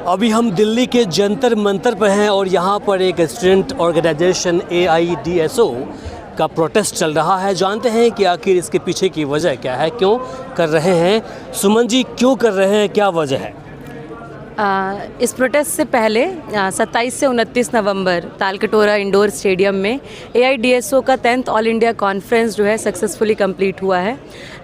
अभी हम दिल्ली के जंतर मंतर पर हैं और यहाँ पर एक स्टूडेंट ऑर्गेनाइजेशन AIDSO का प्रोटेस्ट चल रहा है। जानते हैं कि आखिर इसके पीछे की वजह क्या है, क्यों कर रहे हैं। सुमन जी, क्यों कर रहे हैं, क्या वजह है? इस प्रोटेस्ट से पहले 27 से 29 नवंबर तालकटोरा इंडोर स्टेडियम में AIDSO का 10th ऑल इंडिया कॉन्फ्रेंस जो है सक्सेसफुली कंप्लीट हुआ है।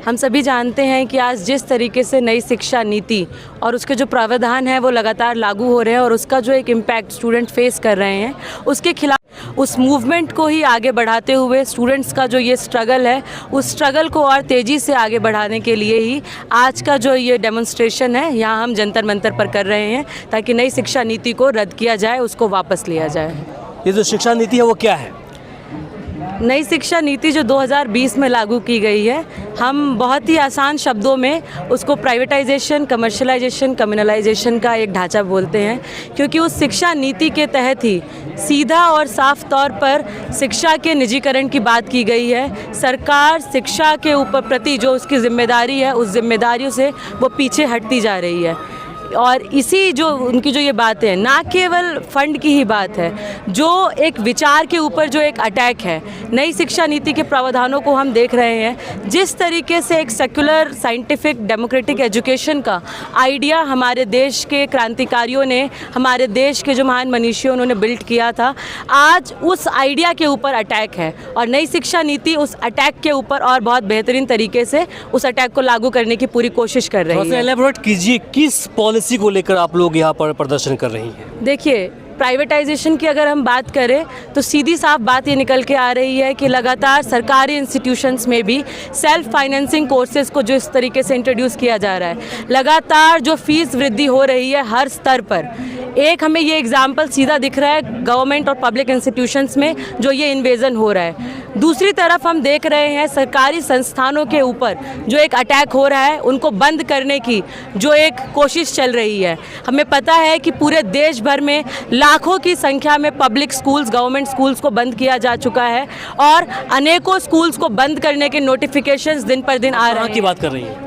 हम सभी जानते हैं कि आज जिस तरीके से नई शिक्षा नीति और उसके जो प्रावधान हैं वो लगातार लागू हो रहे हैं और उसका जो एक इम्पैक्ट स्टूडेंट फेस कर रहे हैं, उसके खिलाफ उस मूवमेंट को ही आगे बढ़ाते हुए स्टूडेंट्स का जो ये स्ट्रगल है, उस स्ट्रगल को और तेज़ी से आगे बढ़ाने के लिए ही आज का जो ये डेमोन्स्ट्रेशन है यहाँ हम जंतर मंतर पर कर रहे हैं, ताकि नई शिक्षा नीति को रद्द किया जाए, उसको वापस लिया जाए। ये जो शिक्षा नीति है वो क्या है? नई शिक्षा नीति जो 2020 में लागू की गई है, हम बहुत ही आसान शब्दों में उसको प्राइवेटाइजेशन, कमर्शलाइजेशन, कम्युनलाइजेशन का एक ढांचा बोलते हैं, क्योंकि उस शिक्षा नीति के तहत ही सीधा और साफ तौर पर शिक्षा के निजीकरण की बात की गई है। सरकार शिक्षा के ऊपर प्रति जो उसकी जिम्मेदारी है, उस जिम्मेदारियों से वो पीछे हटती जा रही है। और इसी जो उनकी जो ये बात है, ना केवल फंड की ही बात है, जो एक विचार के ऊपर जो एक अटैक है। नई शिक्षा नीति के प्रावधानों को हम देख रहे हैं, जिस तरीके से एक सेक्युलर साइंटिफिक डेमोक्रेटिक एजुकेशन का आइडिया हमारे देश के क्रांतिकारियों ने, हमारे देश के जो महान मनीषियों उन्होंने बिल्ड किया था, आज उस आइडिया के ऊपर अटैक है और नई शिक्षा नीति उस अटैक के ऊपर और बहुत बेहतरीन तरीके से उस अटैक को लागू करने की पूरी कोशिश कर रही है। एलैबोरेट कीजिए, किस पॉलिसी को लेकर आप लोग यहाँ पर प्रदर्शन कर रही हैं? देखिए, प्राइवेटाइजेशन की अगर हम बात करें तो सीधी साफ बात ये निकल के आ रही है कि लगातार सरकारी इंस्टीट्यूशंस में भी सेल्फ फाइनेंसिंग कोर्सेज़ को जो इस तरीके से इंट्रोड्यूस किया जा रहा है, लगातार जो फीस वृद्धि हो रही है हर स्तर पर। एक हमें ये एग्जाम्पल सीधा दिख रहा है गवर्नमेंट और पब्लिक इंस्टीट्यूशंस में जो ये इन्वेजन हो रहा है। दूसरी तरफ हम देख रहे हैं सरकारी संस्थानों के ऊपर जो एक अटैक हो रहा है, उनको बंद करने की जो एक कोशिश चल रही है। हमें पता है कि पूरे देश भर में लाखों की संख्या में पब्लिक स्कूल्स, गवर्नमेंट स्कूल्स को बंद किया जा चुका है और अनेकों स्कूल्स को बंद करने के नोटिफिकेशंस दिन पर दिन आ रहे हैं। की बात कर रही हैं?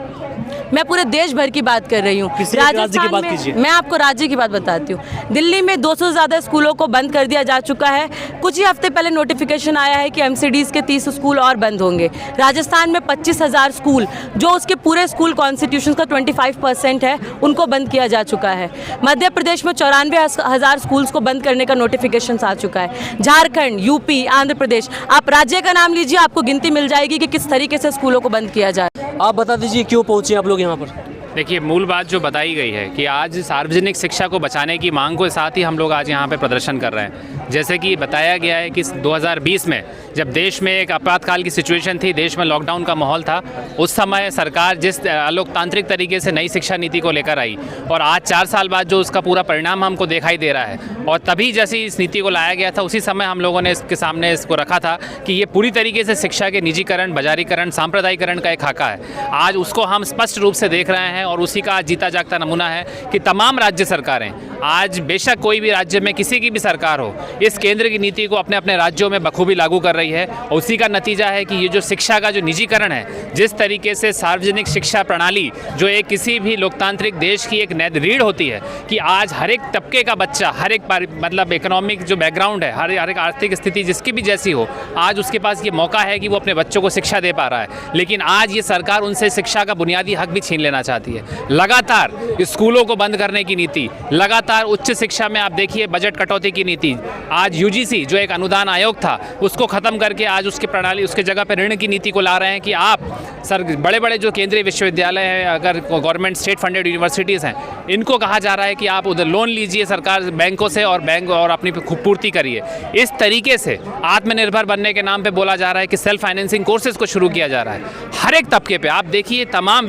मैं पूरे देश भर की बात कर रही हूँ। राज्य की बात कीजिए। मैं आपको राज्य की बात बताती हूँ। दिल्ली में 200 से ज़्यादा स्कूलों को बंद कर दिया जा चुका है। कुछ ही हफ्ते पहले नोटिफिकेशन आया है कि MCDs के 30 स्कूल और बंद होंगे। राजस्थान में 25,000 स्कूल, जो उसके पूरे स्कूल कॉन्स्टिट्यूशन का 25% है, उनको बंद किया जा चुका है। मध्य प्रदेश में 94,000 स्कूल्स को बंद करने का नोटिफिकेशन आ चुका है। झारखंड, यूपी, आंध्र प्रदेश, आप राज्य का नाम लीजिए, आपको गिनती मिल जाएगी कि किस तरीके से स्कूलों को बंद किया जाए। आप बता दीजिए क्यों पहुँचे आप लोग यहाँ पर? देखिए, मूल बात जो बताई गई है कि आज सार्वजनिक शिक्षा को बचाने की मांग के साथ ही हम लोग आज यहाँ पे प्रदर्शन कर रहे हैं। जैसे कि बताया गया है कि 2020 में जब देश में एक आपातकाल की सिचुएशन थी, देश में लॉकडाउन का माहौल था, उस समय सरकार जिस लोकतांत्रिक तरीके से नई शिक्षा नीति को लेकर आई और आज 4 साल बाद जो उसका पूरा परिणाम हमको दिखाई दे रहा है, और तभी जैसे इस नीति को लाया गया था उसी समय हम लोगों ने इसके सामने इसको रखा था कि ये पूरी तरीके से शिक्षा के निजीकरण, बाजारीकरण, सांप्रदायिकरण का एक खाका है। आज उसको हम स्पष्ट रूप से देख रहे हैं और उसी का आज जीता जागता नमूना है कि तमाम राज्य सरकारें, आज बेशक कोई भी राज्य में किसी की भी सरकार हो, इस केंद्र की नीति को अपने अपने राज्यों में बखूबी लागू कर रही है। और उसी का नतीजा है कि ये जो शिक्षा का जो निजीकरण है, जिस तरीके से सार्वजनिक शिक्षा प्रणाली जो एक किसी भी लोकतांत्रिक देश की एक रीढ़ होती है कि आज हर एक तबके का बच्चा, हर एक मतलब इकोनॉमिक जो बैकग्राउंड है, हर एक आर्थिक स्थिति जिसकी भी जैसी हो, आज उसके पास ये मौका है कि वो अपने बच्चों को शिक्षा दे पा रहा है। लेकिन आज ये सरकार उनसे शिक्षा का बुनियादी हक भी छीन लेना चाहती है। लगातार स्कूलों को बंद करने की नीति, लगातार उच्च शिक्षा में आप देखिए बजट कटौती की नीति, आज UGC जो एक अनुदान आयोग था उसको खत्म करके आज उसकी प्रणाली, उसके जगह पर ऋण की नीति को ला रहे हैं कि आप सर बड़े बड़े जो केंद्रीय विश्वविद्यालय हैं, अगर गवर्नमेंट स्टेट फंडेड यूनिवर्सिटीज़ हैं, इनको कहा जा रहा है कि आप उधर लोन लीजिए सरकार बैंकों से और बैंक और अपनी पूर्ति करिए। इस तरीके से आत्मनिर्भर बनने के नाम पे बोला जा रहा है कि सेल्फ फाइनेंसिंग कोर्सेज को शुरू किया जा रहा है। हर एक तबके पे आप देखिए, तमाम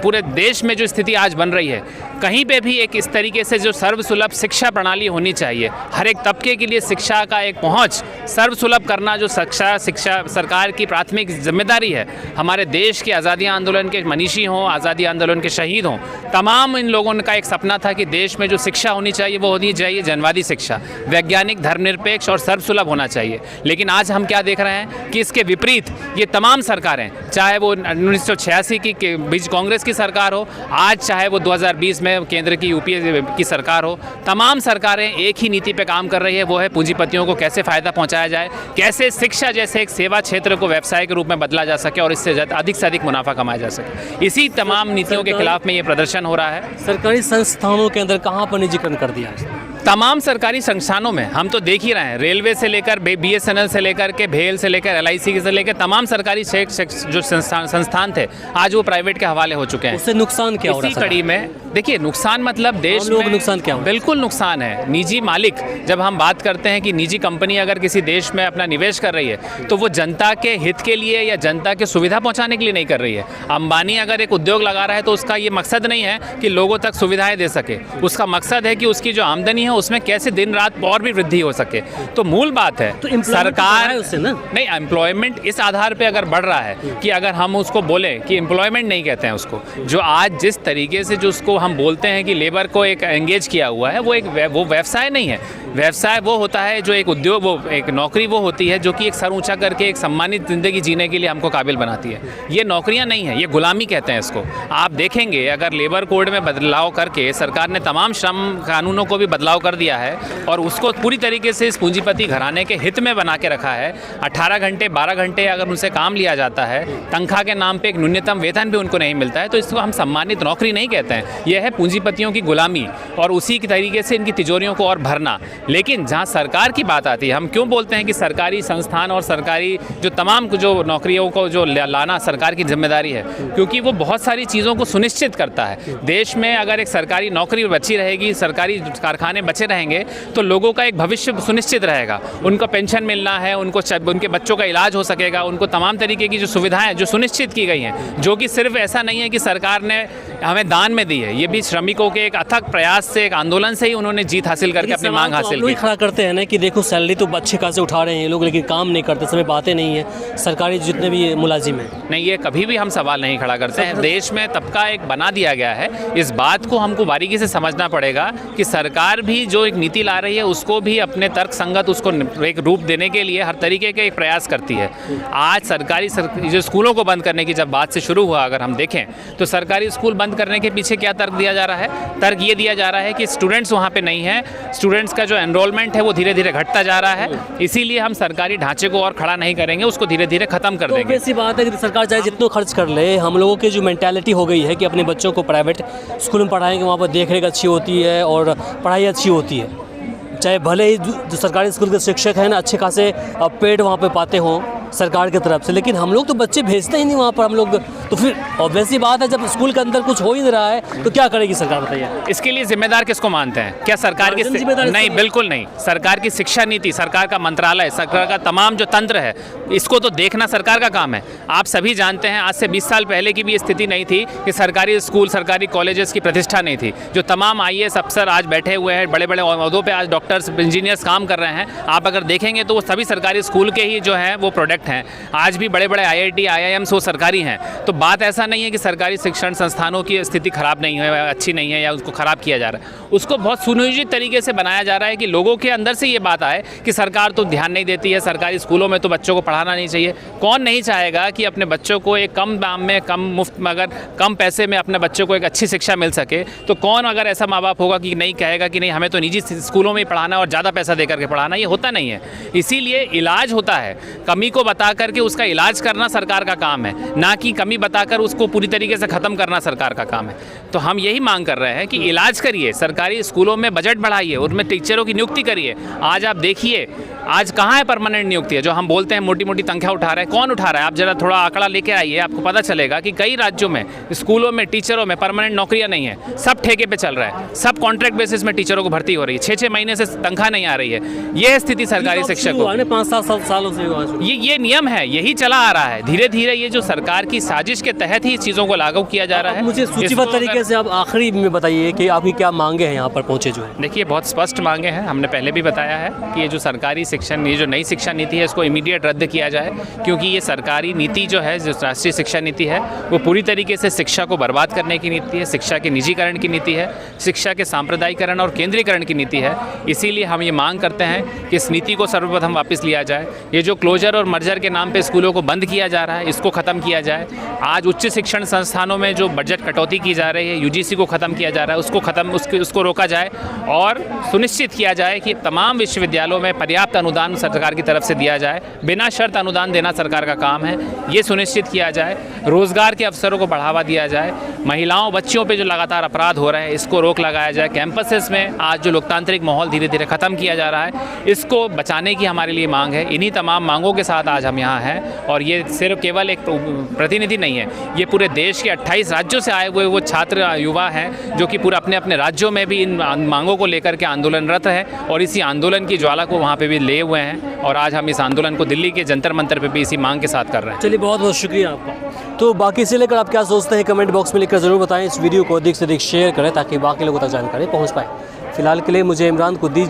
पूरे देश में जो स्थिति आज बन रही है, कहीं पे भी एक इस तरीके से जो सर्वसुलभ शिक्षा प्रणाली होनी चाहिए, हर एक तबके के लिए शिक्षा का एक पहुंच सर्वसुलभ करना जो शिक्षा सरकार की प्राथमिक जिम्मेदारी है। हमारे देश के आज़ादी आंदोलन के मनीषी हों, आज़ादी आंदोलन के शहीद हों, तमाम इन लोगों का एक सपना था कि देश में जो शिक्षा होनी चाहिए वो होनी चाहिए जनवादी शिक्षा, वैज्ञानिक, धर्मनिरपेक्ष और सर्वसुलभ होना चाहिए। लेकिन आज हम क्या देख रहे हैं कि इसके विपरीत ये तमाम सरकारें, चाहे वो 1986 की बीच कांग्रेस की सरकार हो, आज चाहे वो 2020 इसमें केंद्र की यूपीए की सरकार हो, तमाम सरकारें एक ही नीति पे काम कर रही है, वो है पूंजीपतियों को कैसे फ़ायदा पहुंचाया जाए, कैसे शिक्षा जैसे एक सेवा क्षेत्र को व्यवसाय के रूप में बदला जा सके और इससे अधिक से अधिक मुनाफा कमाया जा सके। इसी तमाम नीतियों के खिलाफ में ये प्रदर्शन हो रहा है। सरकारी संस्थानों के अंदर कहाँ पर निजीकरण कर दिया है? तमाम सरकारी संस्थानों में हम तो देख ही रहे हैं, रेलवे से लेकर BSNL से लेकर के भेल से लेकर LIC से लेकर तमाम सरकारी जो संस्थान थे आज वो प्राइवेट के हवाले हो चुके हैं। उससे नुकसान क्या हो रहा है? इसी कड़ी में देखिए, नुकसान मतलब देश लोग में नुकसान क्या हो? बिल्कुल नुकसान है। निजी मालिक, जब हम बात करते हैं कि निजी कंपनी अगर किसी देश में अपना निवेश कर रही है तो वो जनता के हित के लिए या जनता के सुविधा पहुंचाने के लिए नहीं कर रही है। अंबानी अगर एक उद्योग लगा रहा है तो उसका ये मकसद नहीं है कि लोगों तक सुविधाएं दे सके, उसका मकसद है कि उसकी जो आमदनी है उसमें कैसे दिन रात और भी वृद्धि हो सके। तो मूल बात है तो सरकार उससे ना नहीं, एम्प्लॉयमेंट इस आधार पे अगर बढ़ रहा है कि अगर हम उसको बोले कि एम्प्लॉयमेंट नहीं कहते हैं उसको, जो आज जिस तरीके से जो उसको हम बोलते हैं कि लेबर को एक एंगेज किया हुआ है, वो व्यवसाय नहीं है। व्यवसाय वो होता है जो एक उद्योग, वो एक नौकरी वो होती है जो कि एक सर ऊंचा करके एक सम्मानित ज़िंदगी जीने के लिए हमको काबिल बनाती है। ये नौकरियां नहीं है, ये गुलामी कहते हैं इसको। आप देखेंगे अगर लेबर कोड में बदलाव करके सरकार ने तमाम श्रम कानूनों को भी बदलाव कर दिया है और उसको पूरी तरीके से इस पूंजीपति घराने के हित में बना के रखा है। 18 घंटे 12 घंटे अगर उनसे काम लिया जाता है, तनख्वाह के नाम पे एक न्यूनतम वेतन भी उनको नहीं मिलता है, तो इसको हम सम्मानित नौकरी नहीं कहते हैं। यह है पूंजीपतियों की गुलामी और उसी के तरीके से इनकी तिजोरियों को और भरना। लेकिन जहाँ सरकार की बात आती है, हम क्यों बोलते हैं कि सरकारी संस्थान और सरकारी जो तमाम जो नौकरियों को जो लाना सरकार की जिम्मेदारी है, क्योंकि वो बहुत सारी चीज़ों को सुनिश्चित करता है। देश में अगर एक सरकारी नौकरी बची रहेगी, सरकारी कारखाने बचे रहेंगे तो लोगों का एक भविष्य सुनिश्चित रहेगा। उनको पेंशन मिलना है, उनके बच्चों का इलाज हो सकेगा, उनको तमाम तरीके की जो सुविधाएं जो सुनिश्चित की गई हैं, जो कि सिर्फ ऐसा नहीं है कि सरकार ने हमें दान में दी है, ये भी श्रमिकों के एक अथक प्रयास से, एक आंदोलन से ही उन्होंने जीत हासिल करके अपनी मांग हासिल की। खड़ा करते हैं ना कि देखो सैलरी तो अच्छे खासे उठा रहे हैं ये लोग, लेकिन काम नहीं करते, समय बातें नहीं है सरकारी जितने भी मुलाजिम हैं। नहीं, ये कभी भी हम सवाल नहीं खड़ा करते हैं। देश में तबका एक बना दिया गया है, इस बात को हमको बारीकी से समझना पड़ेगा कि सरकार भी जो एक नीति ला रही है उसको भी अपने तर्क संगत उसको एक रूप देने के लिए हर तरीके के एक प्रयास करती है। आज सरकारी जो स्कूलों को बंद करने की जब बात से शुरू हुआ, अगर हम देखें तो सरकारी स्कूल बंद करने के पीछे क्या तर्क दिया जा रहा है? तर्क ये दिया जा रहा है कि स्टूडेंट्स वहाँ पे नहीं है, स्टूडेंट्स का जो एनरोलमेंट है वो धीरे धीरे घटता जा रहा है, इसीलिए हम सरकारी ढांचे को और खड़ा नहीं करेंगे, उसको धीरे धीरे खत्म कर देंगे। ऐसी बात है कि सरकार चाहे जितना खर्च कर ले, हम लोगों की जो मेंटालिटी हो गई है कि अपने बच्चों को प्राइवेट स्कूल में पढ़ाएंगे, वहाँ पर देख रेख अच्छी होती है और पढ़ाई अच्छी होती है, चाहे भले ही जो सरकारी स्कूल के शिक्षक हैं ना अच्छे खासे पेड वहाँ पे पाते हों सरकार की तरफ से, लेकिन हम लोग तो बच्चे भेजते ही नहीं वहाँ पर हम लोग। तो फिर ऑब्वियसली बात है, जब स्कूल के अंदर कुछ हो ही नहीं रहा है तो क्या करेगी सरकार, बताइए। इसके लिए जिम्मेदार किसको मानते हैं? क्या सरकार की? नहीं, बिल्कुल नहीं। सरकार की शिक्षा नीति, सरकार का मंत्रालय, सरकार का तमाम जो तंत्र है, इसको तो देखना सरकार का काम है। आप सभी जानते हैं आज से 20 साल पहले की भी स्थिति नहीं थी कि सरकारी स्कूल, सरकारी कॉलेजेस की प्रतिष्ठा नहीं थी। जो तमाम IAS अफसर आज बैठे हुए हैं, बड़े बड़े ओहदों पे आज डॉक्टर्स, इंजीनियर्स काम कर रहे हैं, आप अगर देखेंगे तो वो सभी सरकारी स्कूल के ही जो हैं वो प्रोडक्ट हैं। आज भी बड़े बड़े IIT, IIMs वो सरकारी हैं। तो बात ऐसा नहीं है कि सरकारी शिक्षण संस्थानों की स्थिति खराब नहीं है, अच्छी नहीं है या उसको ख़राब किया जा रहा है। उसको बहुत सुनियोजित तरीके से बनाया जा रहा है कि लोगों के अंदर से ये बात आए कि सरकार तो ध्यान नहीं देती है, सरकारी स्कूलों में तो बच्चों को पढ़ाना नहीं चाहिए। कौन नहीं चाहेगा कि अपने बच्चों को एक कम दाम में, कम मुफ्त में, अगर कम पैसे में अपने बच्चों को एक अच्छी शिक्षा मिल सके? तो कौन अगर ऐसा माँ बाप होगा कि नहीं कहेगा कि नहीं हमें तो निजी स्कूलों में पढ़ाना और ज़्यादा पैसा दे करके पढ़ाना? ये होता नहीं है। इसीलिए इलाज होता है, कमी को बता करके उसका इलाज करना सरकार का काम है, ना कि कमी बताकर उसको पूरी तरीके से ख़त्म करना सरकार का काम है। तो हम यही मांग कर रहे हैं कि इलाज करिए, सरकारी स्कूलों में बजट बढ़ाइए, उनमें टीचरों की नियुक्ति करिए। आज आप देखिए आज कहाँ है परमानेंट नियुक्ति है? जो हम बोलते हैं मोटी मोटी तनख्वाह उठा रहा है, कौन उठा रहा है? आप जरा थोड़ा आंकड़ा लेके आइए, आपको पता चलेगा कि कई राज्यों में स्कूलों में टीचरों में परमानेंट नौकरियां नहीं है, सब ठेके पे चल रहा है, सब कॉन्ट्रैक्ट बेसिस में टीचरों को भर्ती हो रही है, 6-6 महीने से तनख्वाह नहीं आ रही है। यह स्थिति सरकारी शिक्षकों की 5-7 सालों से ये नियम है, यही चला आ रहा है। धीरे धीरे ये जो सरकार की साजिश के तहत ही चीज़ों को लागू किया जा रहा है। मुझे सूचीबद्ध तरीके से आप आखिरी में बताइए कि आपकी क्या मांगे हैं यहाँ पर पहुँचे जो है? देखिए, बहुत स्पष्ट मांगे हैं, हमने पहले भी बताया है कि ये जो सरकारी शिक्षण, ये जो नई शिक्षा नीति है, इसको इमीडिएट रद्द किया जाए, क्योंकि ये सरकारी नीति जो है, जो राष्ट्रीय शिक्षा नीति है, वो पूरी तरीके से शिक्षा को बर्बाद करने की नीति है, शिक्षा के निजीकरण की नीति है, शिक्षा के सांप्रदायिकरण और केंद्रीकरण की नीति है। इसीलिए हम ये मांग करते हैं कि इस नीति को सर्वप्रथम वापस लिया जाए। ये जो क्लोजर और मर्जर मर्जर के नाम पे स्कूलों को बंद किया जा रहा है, इसको ख़त्म किया जाए। आज उच्च शिक्षण संस्थानों में जो बजट कटौती की जा रही है, यूजीसी को ख़त्म किया जा रहा है, उसको रोका जाए और सुनिश्चित किया जाए कि तमाम विश्वविद्यालयों में पर्याप्त अनुदान सरकार की तरफ से दिया जाए। बिना शर्त अनुदान देना सरकार का काम है, ये सुनिश्चित किया जाए। रोज़गार के अवसरों को बढ़ावा दिया जाए। महिलाओं बच्चियों पे जो लगातार अपराध हो रहे हैं, इसको रोक लगाया जाए। कैंपसेस में आज जो लोकतांत्रिक माहौल धीरे धीरे ख़त्म किया जा रहा है, इसको बचाने की हमारे लिए मांग है। इन्हीं तमाम मांगों के साथ आज हम यहाँ हैं और ये सिर्फ केवल एक प्रतिनिधि नहीं है, ये पूरे देश के 28 राज्यों से आए हुए वो छात्र युवा हैं जो कि पूरे अपने अपने राज्यों में भी इन मांगों को लेकर के आंदोलनरत हैं और इसी आंदोलन की ज्वाला को वहाँ पे भी ले हुए हैं। और आज हम इस आंदोलन को दिल्ली के जंतर मंतर पे भी इसी मांग के साथ कर रहे हैं। चलिए, बहुत बहुत शुक्रिया आपका। तो बाकी से लेकर आप क्या सोचते हैं कमेंट बॉक्स में लिखकर ज़रूर बताएं। इस वीडियो को अधिक से अधिक शेयर करें ताकि बाकी लोगों तक जानकारी पहुँच पाए। फिलहाल के लिए मुझे इमरान को दीजिए।